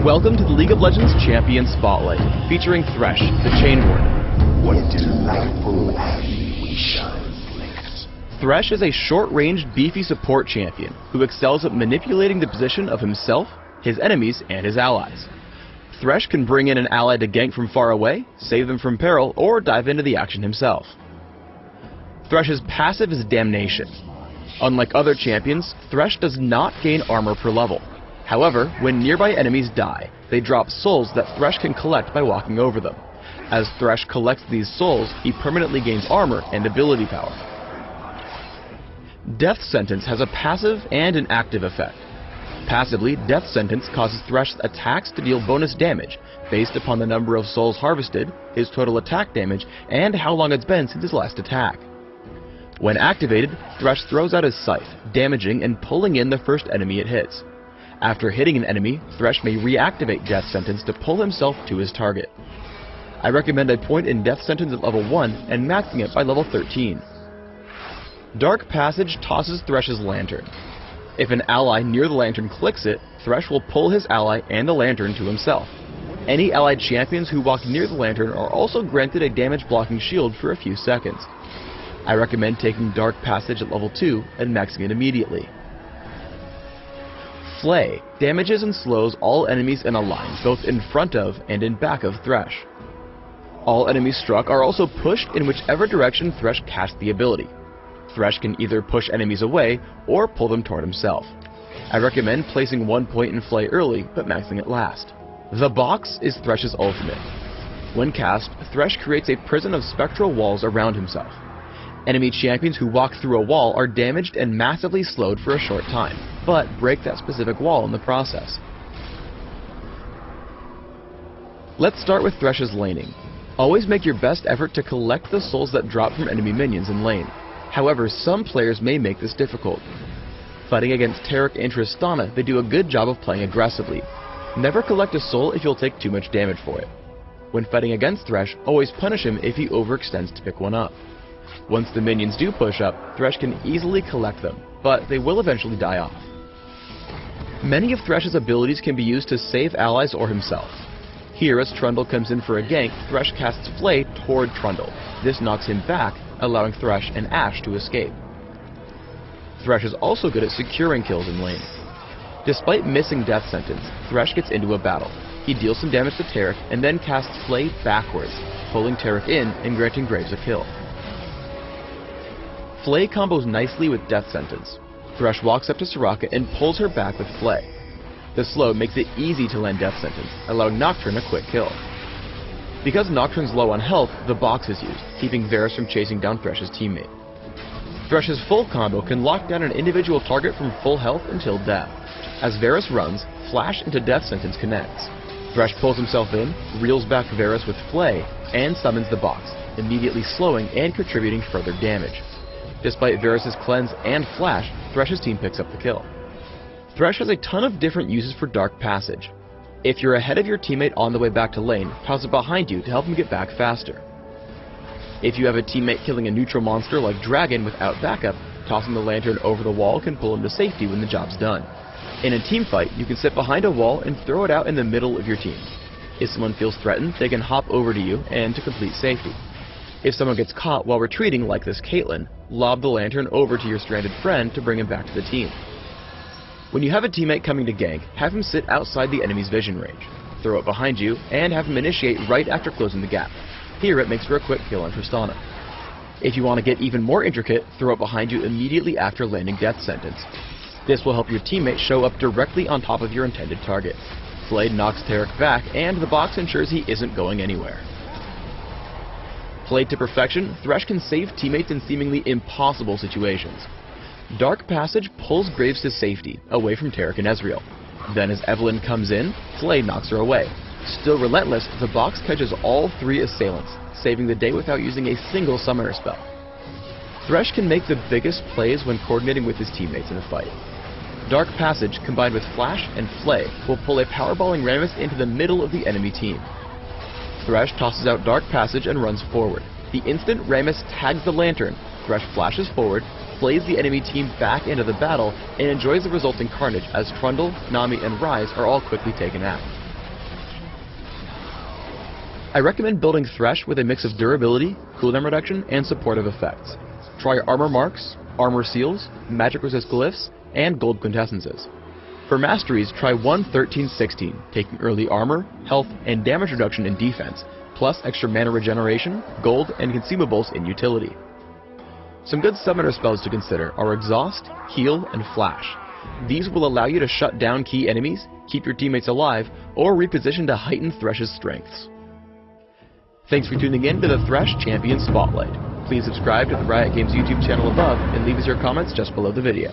Welcome to the League of Legends Champion Spotlight, featuring Thresh, the Chain Warden. What delightful avenue we shall inflict. Thresh is a short-ranged, beefy support champion who excels at manipulating the position of himself, his enemies, and his allies. Thresh can bring in an ally to gank from far away, save them from peril, or dive into the action himself. Thresh's passive is Damnation. Unlike other champions, Thresh does not gain armor per level. However, when nearby enemies die, they drop souls that Thresh can collect by walking over them. As Thresh collects these souls, he permanently gains armor and ability power. Death Sentence has a passive and an active effect. Passively, Death Sentence causes Thresh's attacks to deal bonus damage based upon the number of souls harvested, his total attack damage, and how long it's been since his last attack. When activated, Thresh throws out his scythe, damaging and pulling in the first enemy it hits. After hitting an enemy, Thresh may reactivate Death Sentence to pull himself to his target. I recommend a point in Death Sentence at level 1 and maxing it by level 13. Dark Passage tosses Thresh's lantern. If an ally near the lantern clicks it, Thresh will pull his ally and the lantern to himself. Any allied champions who walk near the lantern are also granted a damage blocking shield for a few seconds. I recommend taking Dark Passage at level 2 and maxing it immediately. Flay damages and slows all enemies in a line, both in front of and in back of Thresh. All enemies struck are also pushed in whichever direction Thresh casts the ability. Thresh can either push enemies away or pull them toward himself. I recommend placing 1 point in Flay early, but maxing it last. The Box is Thresh's ultimate. When cast, Thresh creates a prison of spectral walls around himself. Enemy champions who walk through a wall are damaged and massively slowed for a short time, but break that specific wall in the process. Let's start with Thresh's laning. Always make your best effort to collect the souls that drop from enemy minions in lane. However, some players may make this difficult. Fighting against Taric and Tristana, they do a good job of playing aggressively. Never collect a soul if you'll take too much damage for it. When fighting against Thresh, always punish him if he overextends to pick one up. Once the minions do push up, Thresh can easily collect them, but they will eventually die off. Many of Thresh's abilities can be used to save allies or himself. Here, as Trundle comes in for a gank, Thresh casts Flay toward Trundle. This knocks him back, allowing Thresh and Ashe to escape. Thresh is also good at securing kills in lane. Despite missing Death Sentence, Thresh gets into a battle. He deals some damage to Taric and then casts Flay backwards, pulling Taric in and granting Graves a kill. Flay combos nicely with Death Sentence. Thresh walks up to Soraka and pulls her back with Flay. The slow makes it easy to land Death Sentence, allowing Nocturne a quick kill. Because Nocturne's low on health, the Box is used, keeping Varus from chasing down Thresh's teammate. Thresh's full combo can lock down an individual target from full health until death. As Varus runs, Flash into Death Sentence connects. Thresh pulls himself in, reels back Varus with Flay, and summons the Box, immediately slowing and contributing further damage. Despite Varus' cleanse and Flash, Thresh's team picks up the kill. Thresh has a ton of different uses for Dark Passage. If you're ahead of your teammate on the way back to lane, toss it behind you to help him get back faster. If you have a teammate killing a neutral monster like Dragon without backup, tossing the lantern over the wall can pull him to safety when the job's done. In a teamfight, you can sit behind a wall and throw it out in the middle of your team. If someone feels threatened, they can hop over to you and to complete safety. If someone gets caught while retreating like this Caitlyn, lob the lantern over to your stranded friend to bring him back to the team. When you have a teammate coming to gank, have him sit outside the enemy's vision range. Throw it behind you, and have him initiate right after closing the gap. Here it makes for a quick kill on Tristana. If you want to get even more intricate, throw it behind you immediately after landing Death Sentence. This will help your teammate show up directly on top of your intended target. Flay knocks Taric back, and the Box ensures he isn't going anywhere. Played to perfection, Thresh can save teammates in seemingly impossible situations. Dark Passage pulls Graves to safety, away from Taric and Ezreal. Then as Evelynn comes in, Flay knocks her away. Still relentless, the Box catches all 3 assailants, saving the day without using a single summoner spell. Thresh can make the biggest plays when coordinating with his teammates in a fight. Dark Passage, combined with Flash and Flay, will pull a powerballing Rammus into the middle of the enemy team. Thresh tosses out Dark Passage and runs forward. The instant Rammus tags the lantern, Thresh flashes forward, flays the enemy team back into the battle, and enjoys the resulting carnage as Trundle, Nami, and Ryze are all quickly taken out. I recommend building Thresh with a mix of durability, cooldown reduction, and supportive effects. Try armor marks, armor seals, magic resist glyphs, and gold quintessences. For masteries, try 1-13-16, taking early armor, health, and damage reduction in defense, plus extra mana regeneration, gold, and consumables in utility. Some good summoner spells to consider are Exhaust, Heal, and Flash. These will allow you to shut down key enemies, keep your teammates alive, or reposition to heighten Thresh's strengths. Thanks for tuning in to the Thresh Champion Spotlight. Please subscribe to the Riot Games YouTube channel above and leave us your comments just below the video.